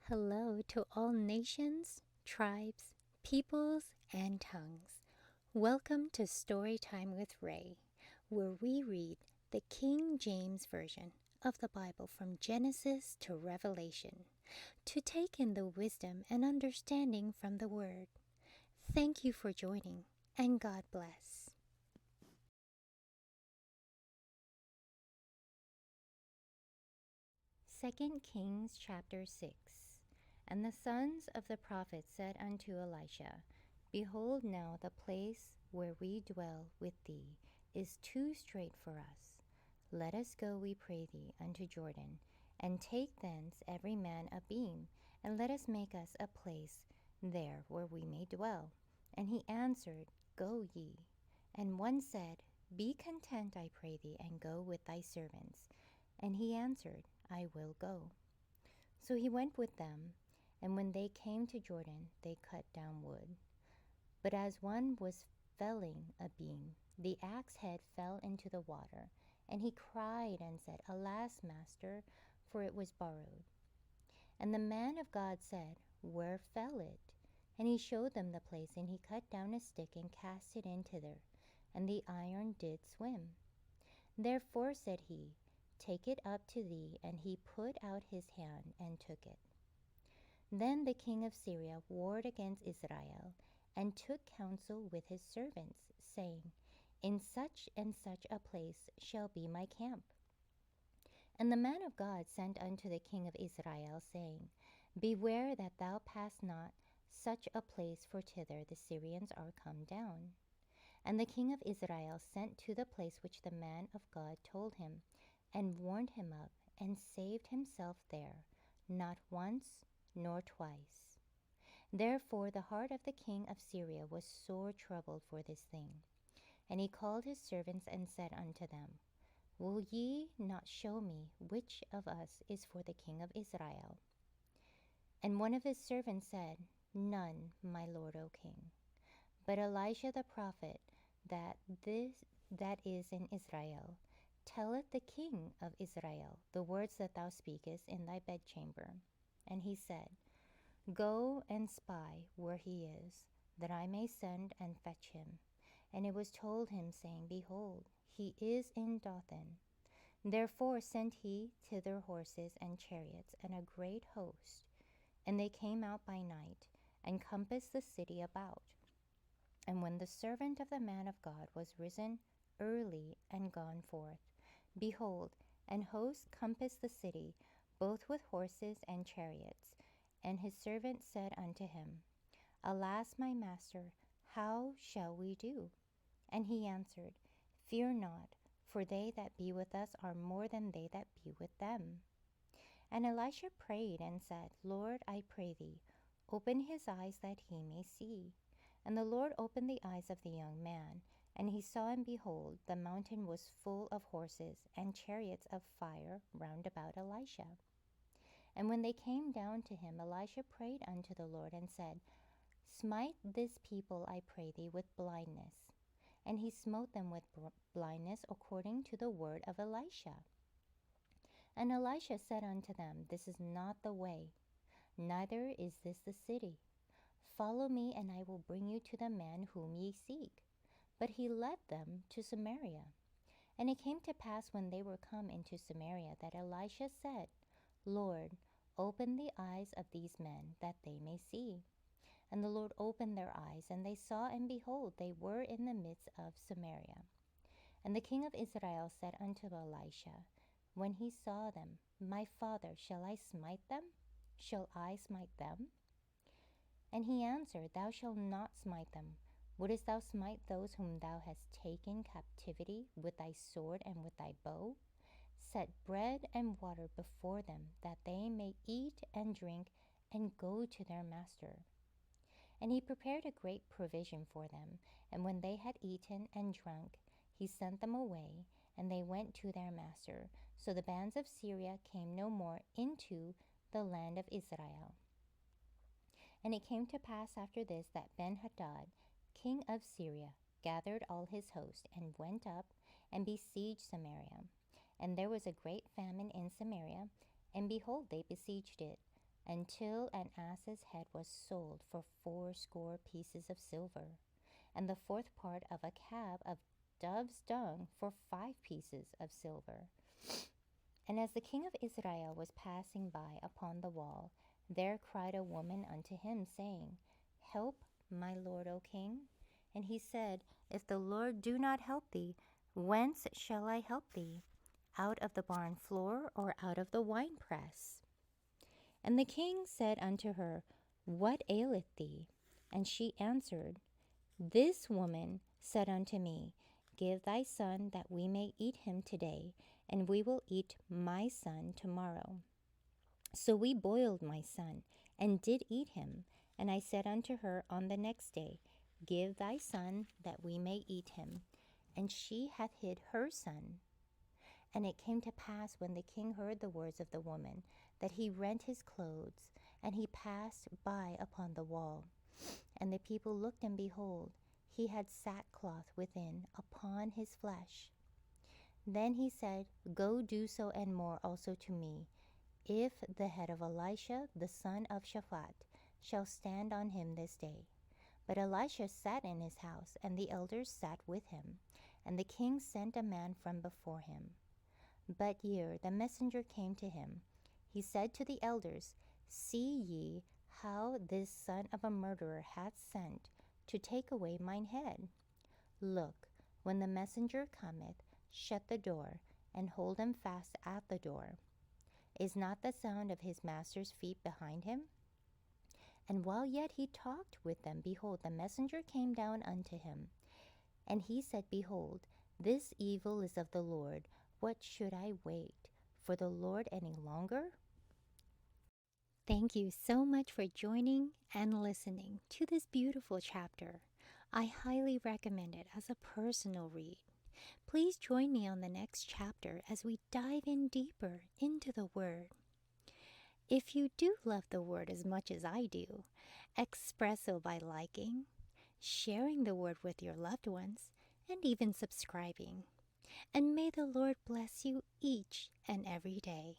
Hello to all nations, tribes, peoples, and tongues. Welcome to Storytime with Ray, where we read the King James Version of the Bible from Genesis to Revelation, to take in the wisdom and understanding from the Word. Thank you for joining, and God bless. 2 Kings chapter 6. And the sons of the prophets said unto Elisha, Behold, now the place where we dwell with thee is too strait for us. Let us go, we pray thee, unto Jordan, and take thence every man a beam, and let us make us a place there where we may dwell. And he answered, Go ye. And one said, Be content, I pray thee, and go with thy servants. And he answered, I will go. So he went with them, and when they came to Jordan, they cut down wood. But as one was felling a beam, the axe head fell into the water, and he cried and said, Alas, master, for it was borrowed. And the man of God said, Where fell it? And he showed them the place, and he cut down a stick and cast it in thither, and the iron did swim. Therefore said he, Take it up to thee. And he put out his hand and took it. Then the king of Syria warred against Israel, and took counsel with his servants, saying, In such and such a place shall be my camp. And the man of God sent unto the king of Israel, saying, Beware that thou pass not such a place, for thither the Syrians are come down. And the king of Israel sent to the place which the man of God told him, and warned him of, and saved himself there, not once nor twice. Therefore the heart of the king of Syria was sore troubled for this thing. And he called his servants and said unto them, Will ye not show me which of us is for the king of Israel? And one of his servants said, None, my lord, O king. But Elisha the prophet, that is in Israel, telleth the king of Israel the words that thou speakest in thy bedchamber. And he said, Go and spy where he is, that I may send and fetch him. And it was told him, saying, Behold, he is in Dothan. Therefore sent he thither horses and chariots and a great host. And they came out by night, and compassed the city about. And when the servant of the man of God was risen early and gone forth, behold, an host compassed the city, both with horses and chariots. And his servant said unto him, Alas, my master, how shall we do? And he answered, Fear not, for they that be with us are more than they that be with them. And Elisha prayed and said, Lord, I pray thee, open his eyes that he may see. And the Lord opened the eyes of the young man, and he saw, and behold, the mountain was full of horses and chariots of fire round about Elisha. And when they came down to him, Elisha prayed unto the Lord, and said, Smite this people, I pray thee, with blindness. And he smote them with blindness according to the word of Elisha. And Elisha said unto them, This is not the way, neither is this the city. Follow me, and I will bring you to the man whom ye seek. But he led them to Samaria. And it came to pass, when they were come into Samaria, that Elisha said, Lord, open the eyes of these men, that they may see. And the Lord opened their eyes, and they saw, and behold, they were in the midst of Samaria. And the king of Israel said unto Elisha, when he saw them, My father, shall I smite them? Shall I smite them? And he answered, Thou shalt not smite them. Wouldest thou smite those whom thou hast taken captivity with thy sword and with thy bow? Set bread and water before them, that they may eat and drink, and go to their master. And he prepared a great provision for them. And when they had eaten and drunk, he sent them away, and they went to their master. So the bands of Syria came no more into the land of Israel. And it came to pass after this, that Ben-hadad, king of Syria, gathered all his host, and went up and besieged Samaria. And there was a great famine in Samaria, and behold, they besieged it until an ass's head was sold for 80 pieces of silver, and the fourth part of a cab of dove's dung for 5 pieces of silver. And as the king of Israel was passing by upon the wall, there cried a woman unto him, saying, Help, my lord, O king. And he said, If the Lord do not help thee, whence shall I help thee? Out of the barn floor, or out of the winepress? And the king said unto her, What aileth thee? And she answered, This woman said unto me, Give thy son, that we may eat him today, and we will eat my son tomorrow. So we boiled my son, and did eat him. And I said unto her on the next day, Give thy son, that we may eat him. And she hath hid her son. And it came to pass, when the king heard the words of the woman, that he rent his clothes, and he passed by upon the wall. And the people looked, and behold, he had sackcloth within upon his flesh. Then he said, Go do so and more also to me, if the head of Elisha the son of Shaphat shall stand on him this day. But Elisha sat in his house, and the elders sat with him. And the king sent a man from before him. But ere the messenger came to him, he said to the elders, See ye how this son of a murderer hath sent to take away mine head? Look, when the messenger cometh, shut the door, and hold him fast at the door. Is not the sound of his master's feet behind him? And while yet he talked with them, behold, the messenger came down unto him. And he said, Behold, this evil is of the Lord. What should I wait for the Lord any longer? Thank you so much for joining and listening to this beautiful chapter. I highly recommend it as a personal read. Please join me on the next chapter as we dive in deeper into the Word. If you do love the Word as much as I do, express so by liking, sharing the Word with your loved ones, and even subscribing. And may the Lord bless you each and every day.